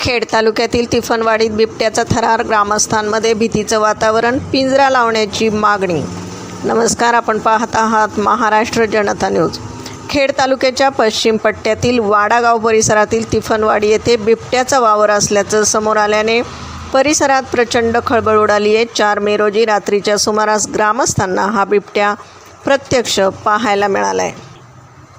खेड तालुक्यातील तिफनवाडीत बिबट्याचा थरार, ग्रामस्थांमध्ये भीतीचं वातावरण, पिंजरा लावण्याची मागणी. नमस्कार, आपण पाहत आहात महाराष्ट्र जनता न्यूज. खेड तालुक्याच्या पश्चिम पट्ट्यातील वाडा गाव परिसरातील तिफनवाडी येथे बिबट्याचा वावर असल्याचं समोर आल्याने परिसरात प्रचंड खळबळ उडाली आहे. 4 मे रोजी रात्रीच्या सुमारास ग्रामस्थांना हा बिबट्या प्रत्यक्ष पाहायला मिळाला आहे.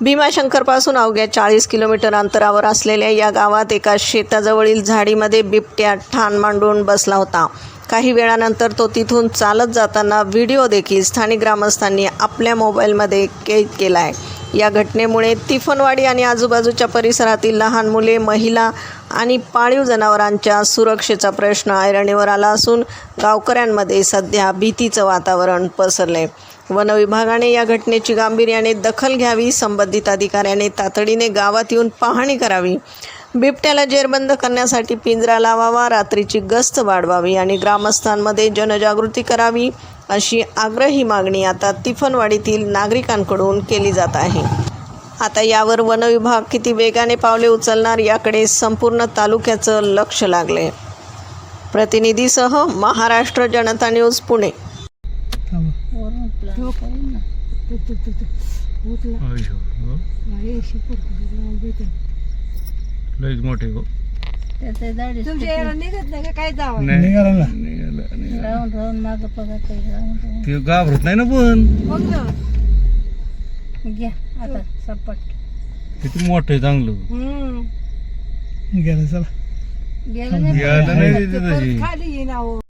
भीमाशंकरपासून अवघ्या 40 किलोमीटर अंतरावर असलेल्या या गावात एका शेताजवळील झाडीमध्ये बिबट्या ठाण मांडून बसला होता. काही वेळानंतर तो तिथून चालत जाताना व्हिडिओ देखील स्थानिक ग्रामस्थांनी आपल्या मोबाईलमध्ये कैद केला आहे. या घटनेमुळे तिफनवाडी आणि आजूबाजूच्या परिसरातील लहान मुले, महिला आणि पाळीव जनावरांच्या सुरक्षेचा प्रश्न ऐरणीवर आला असून गावकऱ्यांमध्ये सध्या भीतीचं वातावरण पसरले. वन विभागाने या घटनेची गांभीर्याने दखल घ्यावी, संबंधित अधिकाऱ्याने तातडीने गावात येऊन पाहणी करावी, बिबट्याला जेरबंद करण्यासाठी पिंजरा लावावा, रात्रीची गस्त वाढवावी आणि ग्रामस्थांमध्ये जनजागृती करावी, अशी आग्रही मागणी आता तिफनवाडीतील नागरिकांकडून केली जात आहे. आता यावर वन विभाग किती वेगाने पावले उचलणार याकडे संपूर्ण तालुक्याचं लक्ष लागले. प्रतिनिधीसह महाराष्ट्र जनता न्यूज, पुणे. लईच मोठे गो ते घाबरत नाही ना, पण आता सपट किती मोठं आहे, चांगलं गेलं गेलं नाही.